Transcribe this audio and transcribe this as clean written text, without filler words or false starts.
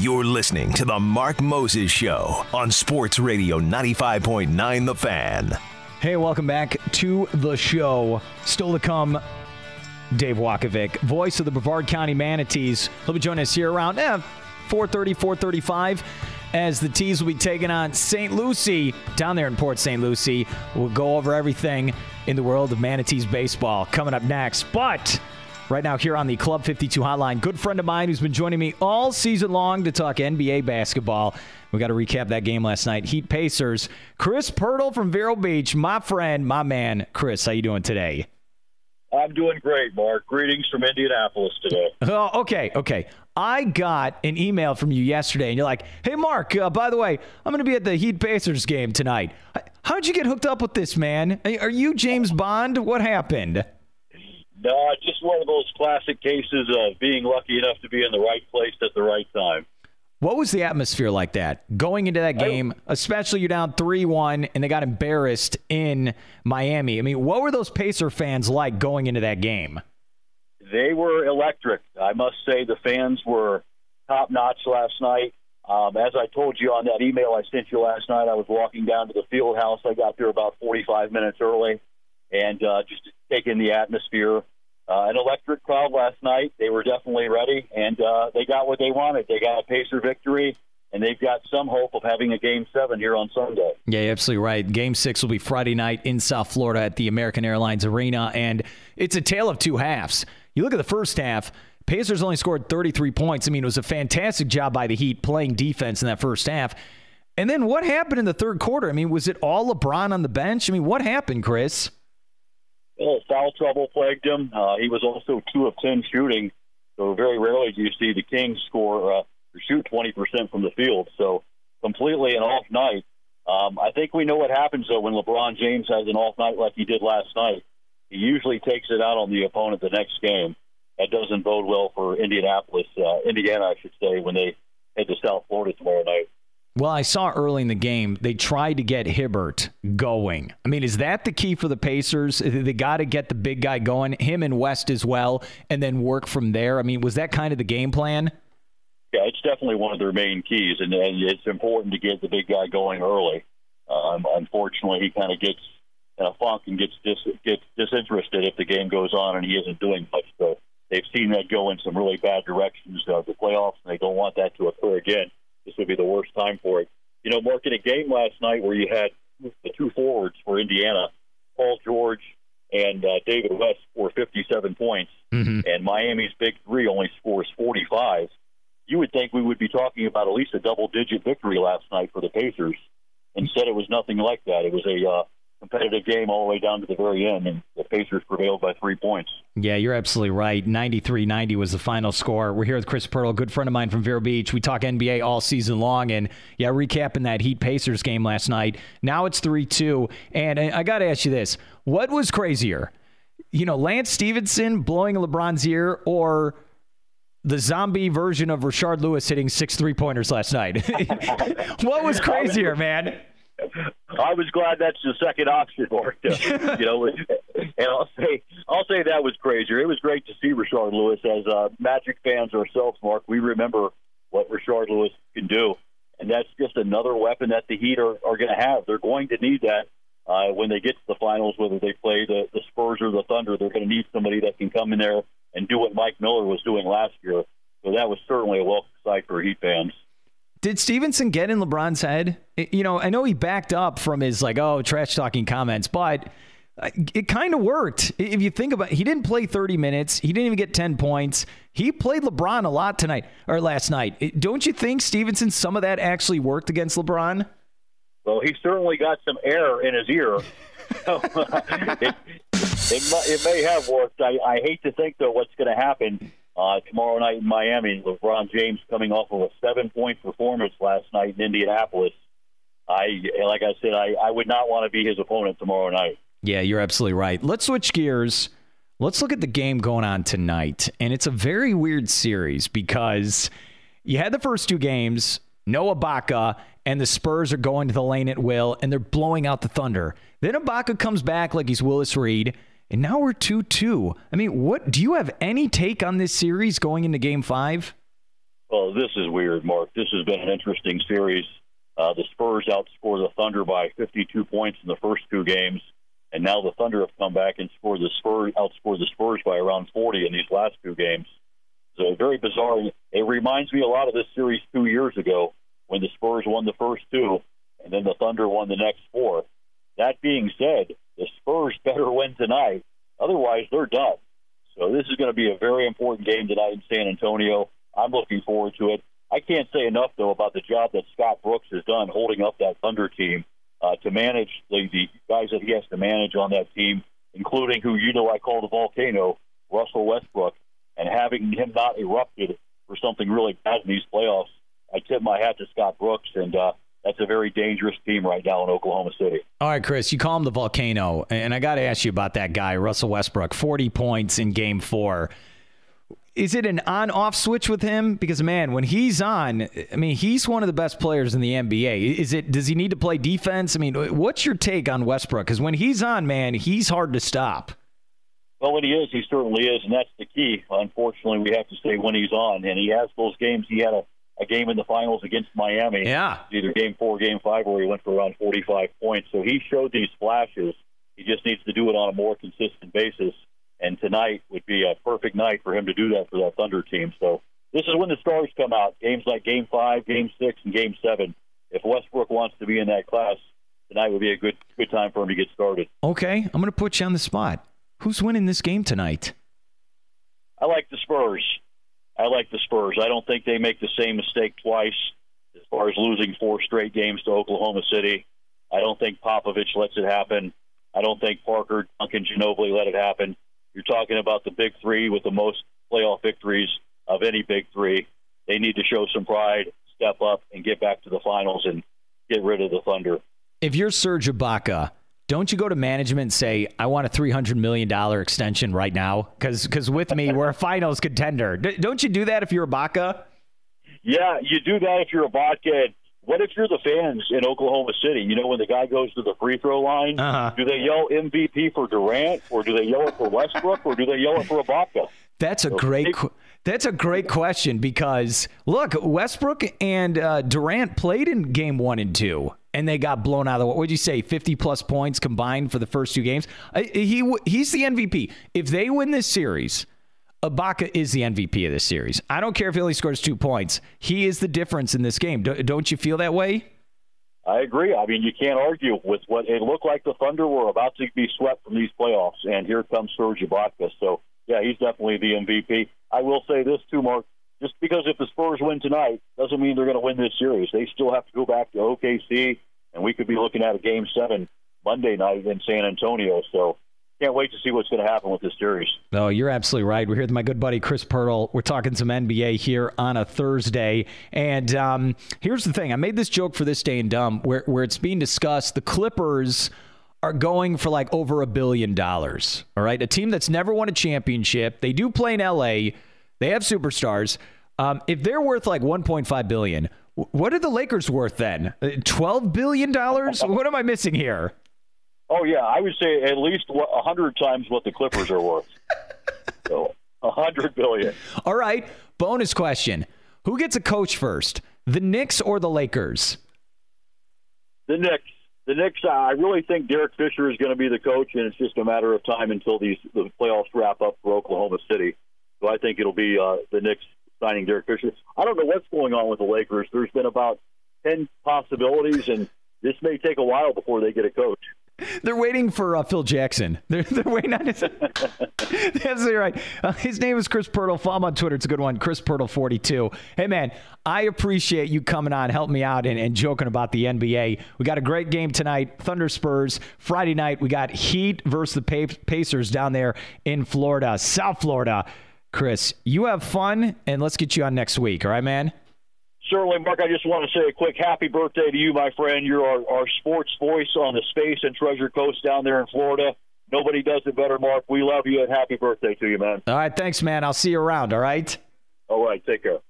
You're listening to The Mark Moses Show on Sports Radio 95.9 The Fan. Hey, welcome back to the show. Still to come, Dave Wakovic, voice of the Brevard County Manatees. He'll be joining us here around 4:30, 4:35 as the Tees will be taking on St. Lucie down there in Port St. Lucie. We'll go over everything in the world of Manatees baseball coming up next. But right now here on the Club 52 hotline, good friend of mine who's been joining me all season long to talk NBA basketball. We got to recap that game last night. Heat Pacers. Chris Pirtle from Vero Beach, my friend, my man. Chris, how you doing today? I'm doing great, Mark. Greetings from Indianapolis today. Oh, okay. I got an email from you yesterday, and you're like, hey, Mark, by the way, I'm going to be at the Heat Pacers game tonight. How'd you get hooked up with this, man? Are you James Bond? What happened? No, just one of those classic cases of being lucky enough to be in the right place at the right time. What was the atmosphere like that going into that game, especially you're down 3-1 and they got embarrassed in Miami? I mean, what were those Pacer fans like going into that game? They were electric. I must say the fans were top-notch last night. As I told you on that email I sent you last night, I was walking down to the field house. I got there about 45 minutes early and just to take in the atmosphere. An electric crowd last night. They were definitely ready, and they got what they wanted. They got a Pacer victory, and they've got some hope of having a Game 7 here on Sunday. Yeah, you're absolutely right. Game 6 will be Friday night in South Florida at the American Airlines Arena, and it's a tale of two halves. You look at the first half, Pacers only scored 33 points. I mean, it was a fantastic job by the Heat playing defense in that first half. And then what happened in the third quarter? I mean, was it all LeBron on the bench? I mean, what happened, Chris? Well, foul trouble plagued him. He was also 2 of 10 shooting, so very rarely do you see the Kings shoot 20% from the field. So completely an off night. I think we know what happens, though, when LeBron James has an off night like he did last night. He usually takes it out on the opponent the next game. That doesn't bode well for Indiana, I should say, when they head to South Florida tomorrow night. Well, I saw early in the game, they tried to get Hibbert going. I mean, is that the key for the Pacers? They got to get the big guy going, him and West as well, and then work from there. I mean, was that kind of the game plan? Yeah, it's definitely one of their main keys, and it's important to get the big guy going early. Unfortunately, he kind of gets in a funk and gets disinterested if the game goes on and he isn't doing much. So they've seen that go in some really bad directions the playoffs, and they don't want that to occur again. This would be the worst time for it. You know, Mark, in a game last night where you had the 2 forwards for Indiana, Paul George and David West score 57 points, and Miami's big 3 only scores 45, you would think we would be talking about at least a double-digit victory last night for the Pacers. Instead, it was nothing like that. It was a competitive game all the way down to the very end, and the Pacers prevailed by 3 points. Yeah, you're absolutely right. 93-90 was the final score. We're here with Chris Pirtle, a good friend of mine from Vero Beach. We talk NBA all season long, and yeah, recapping that Heat-Pacers game last night. Now it's 3-2, and I got to ask you this. What was crazier? You know, Lance Stevenson blowing LeBron's ear or the zombie version of Rashard Lewis hitting 6 3-pointers last night? What was crazier, man? I was glad that's the second option, Mark. And I'll say that was crazier. It was great to see Rashard Lewis. As Magic fans ourselves, Mark, we remember what Rashard Lewis can do, and that's just another weapon that the Heat are going to have. They're going to need that when they get to the finals, whether they play the Spurs or the Thunder. They're going to need somebody that can come in there and do what Mike Miller was doing last year. So that was certainly a welcome sight for Heat fans. Did Stevenson get in LeBron's head? You know, I know he backed up from his trash-talking comments, but it kind of worked. If you think about it, he didn't play 30 minutes. He didn't even get 10 points. He played LeBron a lot last night. Don't you think, Stevenson, some of that actually worked against LeBron? Well, he certainly got some air in his ear. It may have worked. I hate to think, though, what's going to happen tomorrow night in Miami. LeBron James coming off of a 7-point performance last night in Indianapolis. Like I said, I would not want to be his opponent tomorrow night. Yeah, you're absolutely right. Let's switch gears. Let's look at the game going on tonight. And it's a very weird series because you had the first 2 games, no Ibaka, and the Spurs are going to the lane at will, and they're blowing out the Thunder. Then Ibaka comes back like he's Willis Reed, and now we're 2-2. I mean, what do you have any take on this series going into Game 5? Well, this is weird, Mark. This has been an interesting series. The Spurs outscored the Thunder by 52 points in the first two games, and now the Thunder have come back and outscored the Spurs by around 40 in these last two games. So very bizarre. It reminds me a lot of this series 2 years ago when the Spurs won the first two, and then the Thunder won the next four. That being said, the Spurs better win tonight. Otherwise, they're done. So this is going to be a very important game tonight in San Antonio. I'm looking forward to it. I can't say enough, though, about the job that Scott Brooks has done holding up that Thunder team to manage the guys that he has to manage on that team, including who I call the volcano, Russell Westbrook, and having him not erupted for something really bad in these playoffs. I tip my hat to Scott Brooks, and that's a very dangerous team right now in Oklahoma City. All right, Chris, you call him the volcano, and I got to ask you about that guy, Russell Westbrook, 40 points in Game 4. Is it an on-off switch with him? Because, man, when he's on, I mean, he's one of the best players in the NBA. Does he need to play defense? I mean, what's your take on Westbrook? Because when he's on, man, he's hard to stop. Well, when he is, he certainly is, and that's the key. Unfortunately, we have to say when he's on, and he has those games. He had a game in the finals against Miami, either Game 4 Game 5, where he went for around 45 points. So he showed these flashes. He just needs to do it on a more consistent basis. And tonight would be a perfect night for him to do that for that Thunder team. So this is when the stars come out. Games like Game 5, Game 6, and Game 7. If Westbrook wants to be in that class, tonight would be a good time for him to get started. Okay, I'm going to put you on the spot. Who's winning this game tonight? I like the Spurs. I don't think they make the same mistake twice as far as losing 4 straight games to Oklahoma City. I don't think Popovich lets it happen. I don't think Parker, Duncan, Ginobili let it happen. You're talking about the big three with the most playoff victories of any big three. They need to show some pride, step up, and get back to the finals and get rid of the Thunder. If you're Serge Ibaka, don't you go to management and say, I want a $300 million extension right now? Because with me, we're a finals contender. Don't you do that if you're Ibaka? Yeah, you do that if you're Ibaka. What if you're the fans in Oklahoma City? You know, when the guy goes to the free throw line, do they yell MVP for Durant, or do they yell it for Westbrook, or do they yell it for Ibaka? That's a great question because, look, Westbrook and Durant played in Game 1 and 2, and they got blown out of the – what would you say, 50-plus points combined for the first 2 games? He's the MVP. If they win this series – Ibaka is the MVP of this series. I don't care if he only scores 2 points. He is the difference in this game. Don't you feel that way? I agree. I mean, you can't argue with what it looked like. The Thunder were about to be swept from these playoffs, and here comes Serge Ibaka. So, yeah, he's definitely the MVP. I will say this, too, Mark. Just because if the Spurs win tonight doesn't mean they're going to win this series. They still have to go back to OKC, and we could be looking at a Game 7 Monday night in San Antonio. So, can't wait to see what's going to happen with this series. No, you're absolutely right. We're here with my good buddy Chris Pirtle. We're talking some NBA here on a Thursday. And here's the thing. I made this joke for This Day and Dumb where it's being discussed. The Clippers are going for like over $1 billion. All right. A team that's never won a championship. They do play in LA. They have superstars. If they're worth like $1.5 billion, what are the Lakers worth then? $12 billion? What am I missing here? Oh, yeah, I would say at least 100 times what the Clippers are worth. So, $100 billion. All right, bonus question. Who gets a coach first, the Knicks or the Lakers? The Knicks. The Knicks, I really think Derek Fisher is going to be the coach, and it's just a matter of time until the playoffs wrap up for Oklahoma City. So I think it'll be the Knicks signing Derek Fisher. I don't know what's going on with the Lakers. There's been about 10 possibilities, and this may take a while before they get a coach. They're waiting for Phil Jackson. They're waiting on his. That's right. His name is Chris Pirtle. Follow him on Twitter. It's a good one. Chris Pirtle 42. Hey man, I appreciate you coming on, helping me out, and joking about the NBA. We got a great game tonight. Thunder Spurs. Friday night we got Heat versus the Pacers down there in Florida, South Florida. Chris, you have fun, and let's get you on next week. All right, man. Certainly, Mark, I just want to say a quick happy birthday to you, my friend. You're our sports voice on the Space and Treasure Coast down there in Florida. Nobody does it better, Mark. We love you, and happy birthday to you, man. All right, thanks, man. I'll see you around, all right? All right, take care.